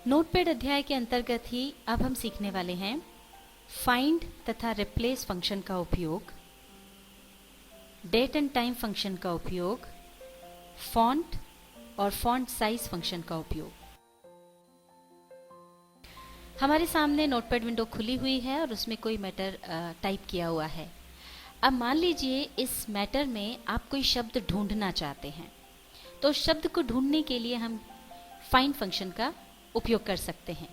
Notepad अध्याय के अंतर्गत ही अब हम सीखने वाले हैं फाइंड तथा रिप्लेस फंक्शन का उपयोग, डेट एंड टाइम फंक्शन का उपयोग, फॉन्ट और फॉन्ट साइज फंक्शन का उपयोग। हमारे सामने नोटपैड विंडो खुली हुई है और उसमें कोई मैटर टाइप किया हुआ है। अब मान लीजिए इस मैटर में आप कोई शब्द ढूंढना चाहते हैं, तो शब्द को ढूंढने के लिए हम फाइंड फंक्शन का उपयोग कर सकते हैं।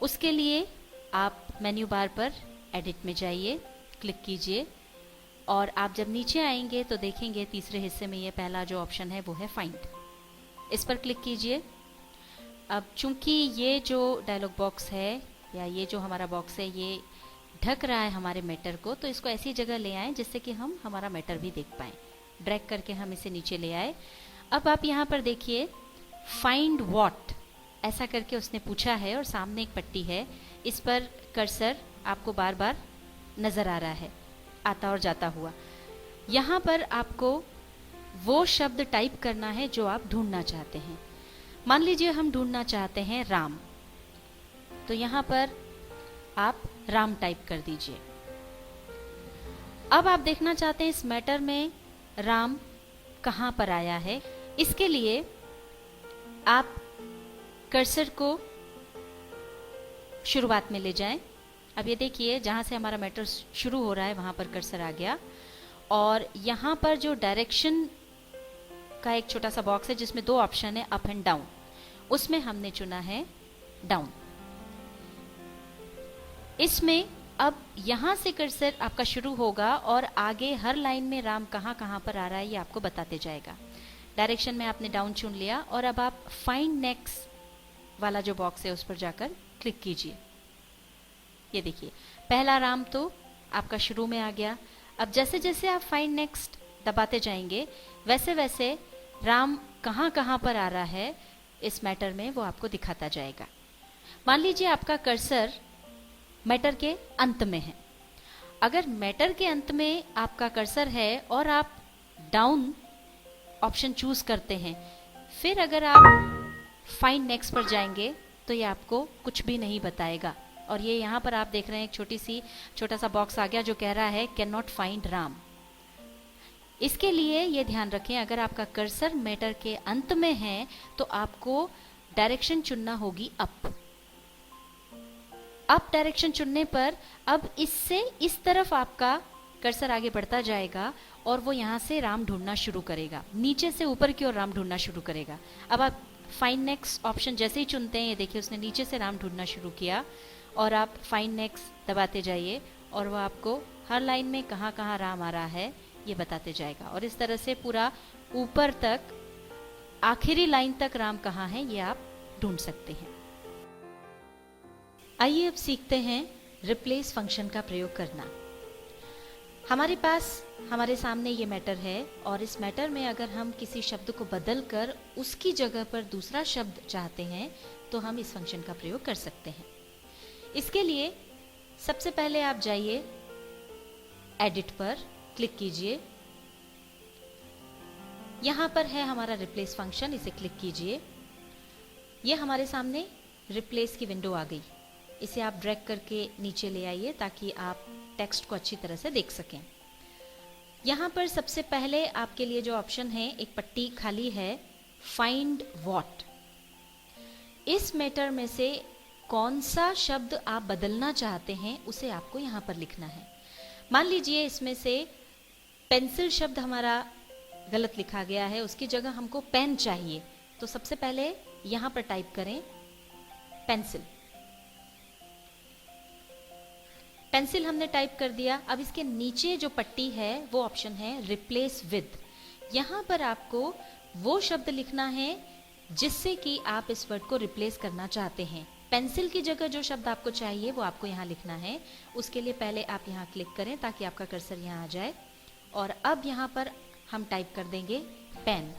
उसके लिए आप मेन्यू बार पर एडिट में जाइए, क्लिक कीजिए और आप जब नीचे आएंगे तो देखेंगे तीसरे हिस्से में ये पहला जो ऑप्शन है वो है फाइंड। इस पर क्लिक कीजिए। अब चूंकि ये जो डायलॉग बॉक्स है या ये जो हमारा बॉक्स है ये ढक रहा है हमारे मैटर को, तो इसको ऐसी जगह ले आएं जिससे कि हम हमारा मैटर भी देख पाएं। ड्रैग करके हम इसे नीचे ले आए। अब आप यहाँ पर देखिए फाइंड व्हाट ऐसा करके उसने पूछा है और सामने एक पट्टी है, इस पर कर्सर आपको बार बार नजर आ रहा है आता और जाता हुआ। यहाँ पर आपको वो शब्द टाइप करना है जो आप ढूंढना चाहते हैं। मान लीजिए हम ढूंढना चाहते हैं राम, तो यहाँ पर आप राम टाइप कर दीजिए। अब आप देखना चाहते हैं इस मैटर में राम कहाँ पर आया है। इसके लिए आप कर्सर को शुरुआत में ले जाएं। अब ये देखिए जहां से हमारा मैटर शुरू हो रहा है वहां पर कर्सर आ गया और यहाँ पर जो डायरेक्शन का एक छोटा सा बॉक्स है जिसमें दो ऑप्शन है अप एंड डाउन, उसमें हमने चुना है डाउन। इसमें अब यहां से कर्सर आपका शुरू होगा और आगे हर लाइन में राम कहां कहां पर आ रहा है ये आपको बताते जाएगा। डायरेक्शन में आपने डाउन चुन लिया और अब आप फाइंड नेक्स्ट वाला जो बॉक्स है उस पर जाकर क्लिक कीजिए। ये देखिए पहला राम तो आपका शुरू में आ गया। अब जैसे जैसे आप फाइंड नेक्स्ट दबाते जाएंगे वैसे वैसे राम कहां कहां पर आ रहा है इस मैटर में वो आपको दिखाता जाएगा। मान लीजिए आपका कर्सर मैटर के अंत में है। अगर मैटर के अंत में आपका कर्सर है और आप डाउन ऑप्शन चूज करते हैं, फिर अगर आप फाइंड नेक्स्ट पर जाएंगे तो ये आपको कुछ भी नहीं बताएगा। और ये यहाँ पर आप देख रहे हैं एक छोटा सा बॉक्स आ गया जो कह रहा है कैन नॉट फाइंड राम। इसके लिए ये ध्यान रखें अगर आपका कर्सर मैटर के अंत में है तो आपको डायरेक्शन चुनना होगी अप। अप डायरेक्शन चुनने पर अब इससे इस तरफ आपका कर्सर आगे बढ़ता जाएगा और वो यहाँ से राम ढूंढना शुरू करेगा, नीचे से ऊपर की ओर राम ढूंढना शुरू करेगा। अब आप फाइंड नेक्स्ट ऑप्शन जैसे ही चुनते हैं ये देखिए उसने नीचे से राम ढूंढना शुरू किया और आप फाइंड नेक्स्ट दबाते जाइए और वो आपको हर लाइन में कहाँ कहाँ राम आ रहा है ये बताते जाएगा। और इस तरह से पूरा ऊपर तक आखिरी लाइन तक राम कहाँ है ये आप ढूंढ सकते हैं। आइए अब सीखते हैं रिप्लेस फंक्शन का प्रयोग करना। हमारे पास हमारे सामने ये मैटर है और इस मैटर में अगर हम किसी शब्द को बदल कर उसकी जगह पर दूसरा शब्द चाहते हैं तो हम इस फंक्शन का प्रयोग कर सकते हैं। इसके लिए सबसे पहले आप जाइए एडिट पर क्लिक कीजिए। यहां पर है हमारा रिप्लेस फंक्शन, इसे क्लिक कीजिए। यह हमारे सामने रिप्लेस की विंडो आ गई। इसे आप ड्रैग करके नीचे ले आइए ताकि आप टेक्स्ट को अच्छी तरह से देख सकें। यहाँ पर सबसे पहले आपके लिए जो ऑप्शन है एक पट्टी खाली है फाइंड व्हाट। इस मैटर में से कौन सा शब्द आप बदलना चाहते हैं उसे आपको यहाँ पर लिखना है। मान लीजिए इसमें से पेंसिल शब्द हमारा गलत लिखा गया है, उसकी जगह हमको पेन चाहिए, तो सबसे पहले यहाँ पर टाइप करें पेंसिल। पेंसिल हमने टाइप कर दिया। अब इसके नीचे जो पट्टी है वो ऑप्शन है रिप्लेस विद। यहाँ पर आपको वो शब्द लिखना है जिससे कि आप इस वर्ड को रिप्लेस करना चाहते हैं। पेंसिल की जगह जो शब्द आपको चाहिए वो आपको यहाँ लिखना है। उसके लिए पहले आप यहाँ क्लिक करें ताकि आपका कर्सर यहाँ आ जाए और अब यहाँ पर हम टाइप कर देंगे पेन।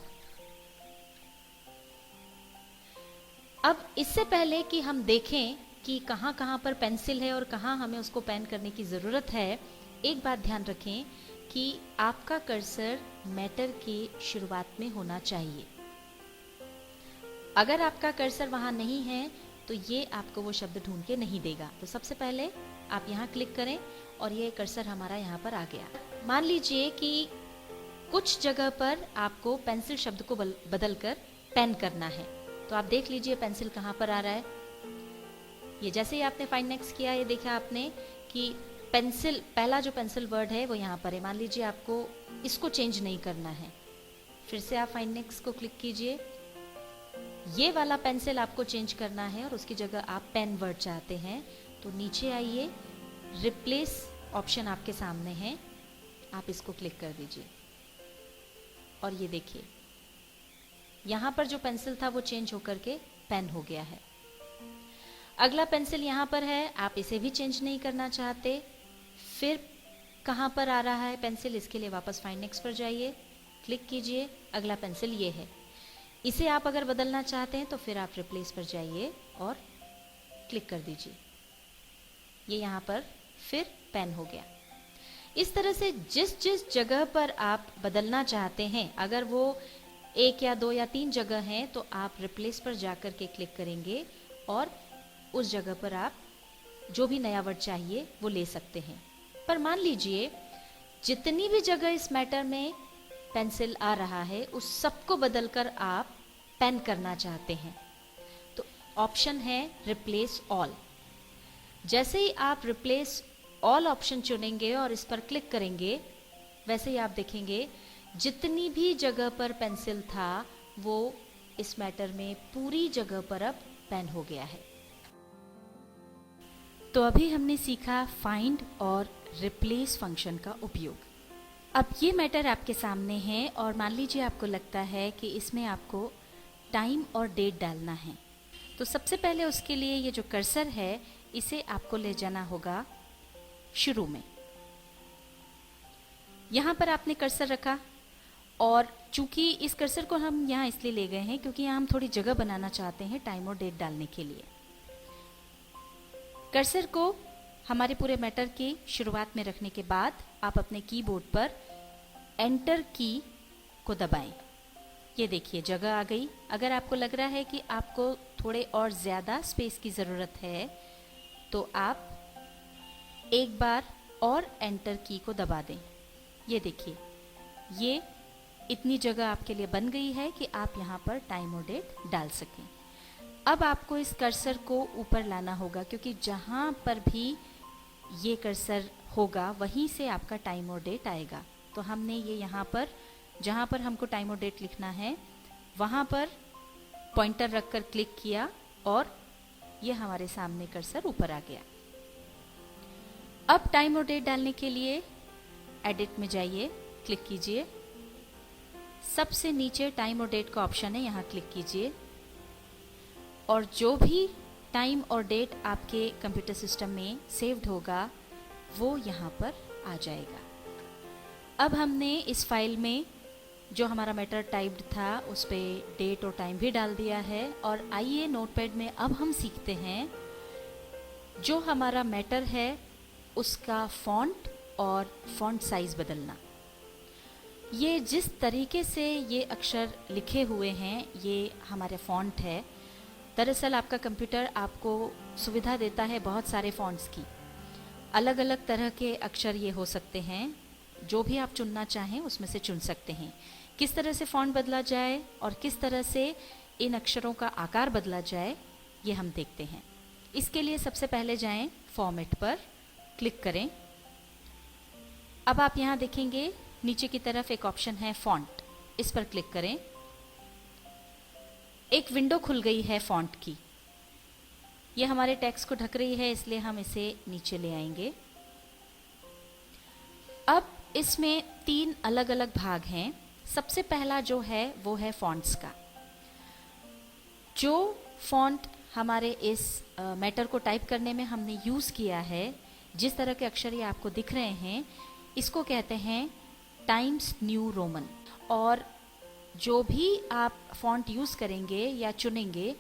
अब इससे पहले कि हम देखें कि कहाँ कहाँ पर पेंसिल है और कहाँ हमें उसको पेन करने की ज़रूरत है, एक बात ध्यान रखें कि आपका कर्सर मैटर की शुरुआत में होना चाहिए। अगर आपका कर्सर वहां नहीं है तो ये आपको वो शब्द ढूंढ के नहीं देगा। तो सबसे पहले आप यहाँ क्लिक करें और ये कर्सर हमारा यहाँ पर आ गया। मान लीजिए कि कुछ जगह पर आपको पेंसिल शब्द को बदल कर पेन करना है, तो आप देख लीजिए पेंसिल कहाँ पर आ रहा है। ये जैसे ही आपने फाइंड नेक्स्ट किया, ये देखा आपने कि पेंसिल, पहला जो पेंसिल वर्ड है वो यहाँ पर है। मान लीजिए आपको इसको चेंज नहीं करना है, फिर से आप फाइंड नेक्स्ट को क्लिक कीजिए। ये वाला पेंसिल आपको चेंज करना है और उसकी जगह आप पेन वर्ड चाहते हैं, तो नीचे आइए, रिप्लेस ऑप्शन आपके सामने है, आप इसको क्लिक कर दीजिए और ये देखिए यहाँ पर जो पेंसिल था वो चेंज होकर के पेन हो गया है। अगला पेंसिल यहाँ पर है, आप इसे भी चेंज नहीं करना चाहते, फिर कहाँ पर आ रहा है पेंसिल, इसके लिए वापस फाइंड नेक्स्ट पर जाइए, क्लिक कीजिए, अगला पेंसिल ये है। इसे आप अगर बदलना चाहते हैं तो फिर आप रिप्लेस पर जाइए और क्लिक कर दीजिए, ये यहाँ पर फिर पेन हो गया। इस तरह से जिस जिस जगह पर आप बदलना चाहते हैं, अगर वो 1 या 2 या 3 जगह हैं, तो आप रिप्लेस पर जाकर के क्लिक करेंगे और उस जगह पर आप जो भी नया वर्ड चाहिए वो ले सकते हैं। पर मान लीजिए जितनी भी जगह इस मैटर में पेंसिल आ रहा है उस सबको बदलकर आप पेन करना चाहते हैं, तो ऑप्शन है रिप्लेस ऑल। जैसे ही आप रिप्लेस ऑल ऑप्शन चुनेंगे और इस पर क्लिक करेंगे, वैसे ही आप देखेंगे जितनी भी जगह पर पेंसिल था वो इस मैटर में पूरी जगह पर अब पेन हो गया है। तो अभी हमने सीखा फाइंड और रिप्लेस फंक्शन का उपयोग। अब ये मैटर आपके सामने है और मान लीजिए आपको लगता है कि इसमें आपको टाइम और डेट डालना है, तो सबसे पहले उसके लिए ये जो कर्सर है इसे आपको ले जाना होगा शुरू में। यहाँ पर आपने कर्सर रखा और चूंकि इस कर्सर को हम यहाँ इसलिए ले गए हैं क्योंकि यहाँ हम थोड़ी जगह बनाना चाहते हैं टाइम और डेट डालने के लिए। कर्सर को हमारे पूरे मैटर की शुरुआत में रखने के बाद आप अपने कीबोर्ड पर एंटर की को दबाएं। ये देखिए जगह आ गई। अगर आपको लग रहा है कि आपको थोड़े और ज़्यादा स्पेस की ज़रूरत है तो आप एक बार और एंटर की को दबा दें। ये देखिए ये इतनी जगह आपके लिए बन गई है कि आप यहाँ पर टाइम और डेट डाल सकें। अब आपको इस कर्सर को ऊपर लाना होगा क्योंकि जहाँ पर भी ये कर्सर होगा वहीं से आपका टाइम और डेट आएगा। तो हमने ये यहाँ पर जहाँ पर हमको टाइम और डेट लिखना है वहाँ पर पॉइंटर रखकर क्लिक किया और ये हमारे सामने कर्सर ऊपर आ गया। अब टाइम और डेट डालने के लिए एडिट में जाइए, क्लिक कीजिए, सबसे नीचे टाइम और डेट का ऑप्शन है, यहाँ क्लिक कीजिए और जो भी टाइम और डेट आपके कंप्यूटर सिस्टम में सेव्ड होगा वो यहाँ पर आ जाएगा। अब हमने इस फाइल में जो हमारा मैटर टाइप्ड था उस पर डेट और टाइम भी डाल दिया है और आइए नोटपैड में अब हम सीखते हैं जो हमारा मैटर है उसका फॉन्ट और फॉन्ट साइज बदलना। ये जिस तरीके से ये अक्षर लिखे हुए हैं ये हमारे फॉन्ट है। दरअसल आपका कंप्यूटर आपको सुविधा देता है बहुत सारे फॉन्ट्स की, अलग अलग तरह के अक्षर ये हो सकते हैं, जो भी आप चुनना चाहें उसमें से चुन सकते हैं। किस तरह से फॉन्ट बदला जाए और किस तरह से इन अक्षरों का आकार बदला जाए ये हम देखते हैं। इसके लिए सबसे पहले जाएं फॉर्मेट पर, क्लिक करें। अब आप यहाँ देखेंगे नीचे की तरफ एक ऑप्शन है फॉन्ट, इस पर क्लिक करें। एक विंडो खुल गई है फॉन्ट की। यह हमारे टेक्स्ट को ढक रही है इसलिए हम इसे नीचे ले आएंगे। अब इसमें 3 अलग अलग भाग हैं। सबसे पहला जो है वो है फॉन्ट्स का। जो फॉन्ट हमारे इस मैटर को टाइप करने में हमने यूज़ किया है, जिस तरह के अक्षर ये आपको दिख रहे हैं, इसको कहते हैं टाइम्स न्यू रोमन। और जो भी आप फॉन्ट यूज़ करेंगे या चुनेंगे,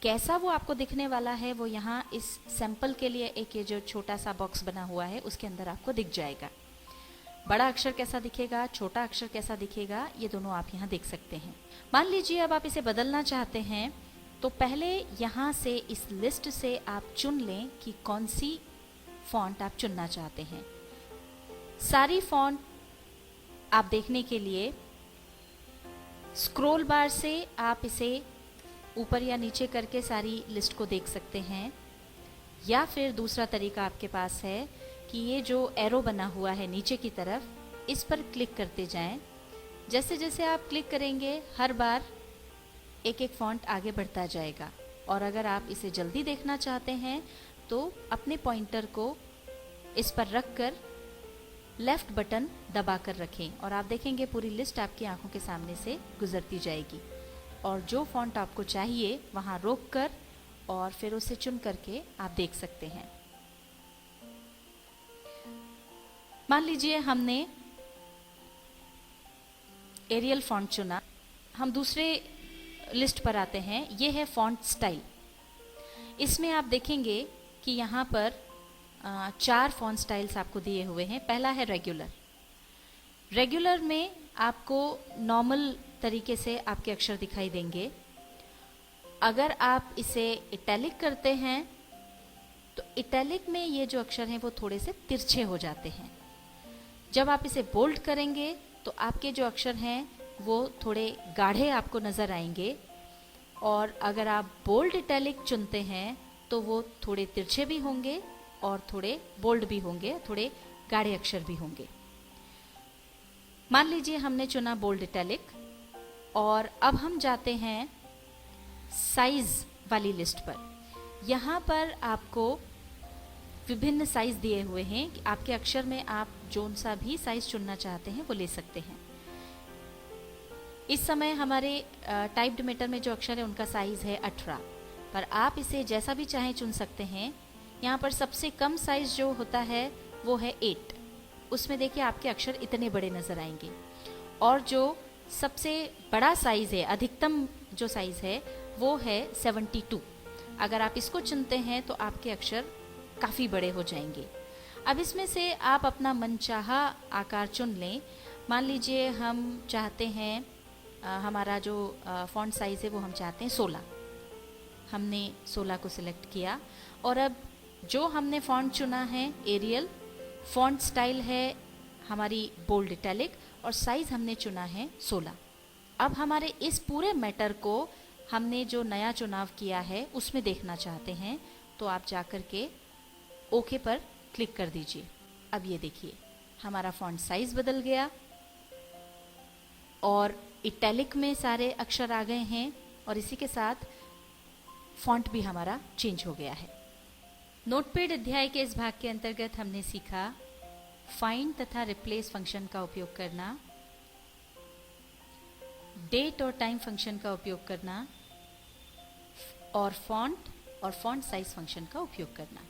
कैसा वो आपको दिखने वाला है वो यहाँ इस सैंपल के लिए एक ये जो छोटा सा बॉक्स बना हुआ है उसके अंदर आपको दिख जाएगा। बड़ा अक्षर कैसा दिखेगा, छोटा अक्षर कैसा दिखेगा, ये दोनों आप यहाँ देख सकते हैं। मान लीजिए अब आप इसे बदलना चाहते हैं तो पहले यहाँ से इस लिस्ट से आप चुन लें कि कौन सी फॉन्ट आप चुनना चाहते हैं। सारी फॉन्ट आप देखने के लिए स्क्रॉल बार से आप इसे ऊपर या नीचे करके सारी लिस्ट को देख सकते हैं, या फिर दूसरा तरीका आपके पास है कि ये जो एरो बना हुआ है नीचे की तरफ, इस पर क्लिक करते जाएं। जैसे जैसे आप क्लिक करेंगे हर बार एक एक फॉन्ट आगे बढ़ता जाएगा। और अगर आप इसे जल्दी देखना चाहते हैं तो अपने पॉइंटर को इस पर रखकर लेफ्ट बटन दबा कर रखें और आप देखेंगे पूरी लिस्ट आपकी आंखों के सामने से गुजरती जाएगी। और जो फॉन्ट आपको चाहिए वहां रोक कर और फिर उसे चुन करके आप देख सकते हैं। मान लीजिए हमने एरियल फॉन्ट चुना। हम दूसरे लिस्ट पर आते हैं। ये है फॉन्ट स्टाइल। इसमें आप देखेंगे कि यहाँ पर 4 फॉन्ट स्टाइल्स आपको दिए हुए हैं। पहला है रेगुलर। रेगुलर में आपको नॉर्मल तरीके से आपके अक्षर दिखाई देंगे। अगर आप इसे इटैलिक करते हैं तो इटैलिक में ये जो अक्षर हैं वो थोड़े से तिरछे हो जाते हैं। जब आप इसे बोल्ड करेंगे तो आपके जो अक्षर हैं वो थोड़े गाढ़े आपको नज़र आएंगे। और अगर आप बोल्ड इटैलिक चुनते हैं तो वो थोड़े तिरछे भी होंगे और थोड़े बोल्ड भी होंगे, थोड़े गाढ़े अक्षर भी होंगे। मान लीजिए हमने चुना बोल्ड इटैलिक और अब हम जाते हैं साइज वाली लिस्ट पर। यहाँ पर आपको विभिन्न साइज दिए हुए हैं कि आपके अक्षर में आप जोन सा भी साइज चुनना चाहते हैं वो ले सकते हैं। इस समय हमारे टाइप्ड मैटर में जो अक्षर है उनका साइज है 18, पर आप इसे जैसा भी चाहें चुन सकते हैं। यहाँ पर सबसे कम साइज जो होता है वो है 8। उसमें देखिए आपके अक्षर इतने बड़े नजर आएंगे। और जो सबसे बड़ा साइज है, अधिकतम जो साइज है वो है 72। अगर आप इसको चुनते हैं तो आपके अक्षर काफ़ी बड़े हो जाएंगे। अब इसमें से आप अपना मनचाहा आकार चुन लें। मान लीजिए हम चाहते हैं हमारा जो फॉन्ट साइज है वो हम चाहते हैं 16। हमने 16 को सिलेक्ट किया और अब जो हमने फॉन्ट चुना है एरियल, फॉन्ट स्टाइल है हमारी बोल्ड इटैलिक और साइज हमने चुना है 16। अब हमारे इस पूरे मैटर को हमने जो नया चुनाव किया है उसमें देखना चाहते हैं तो आप जाकर के ओके पर क्लिक कर दीजिए। अब ये देखिए हमारा फॉन्ट साइज बदल गया और इटैलिक में सारे अक्षर आ गए हैं और इसी के साथ फॉन्ट भी हमारा चेंज हो गया है। नोटपैड अध्याय के इस भाग के अंतर्गत हमने सीखा फाइंड तथा रिप्लेस फंक्शन का उपयोग करना, डेट और टाइम फंक्शन का उपयोग करना और फॉन्ट और फॉन्ट साइज फंक्शन का उपयोग करना।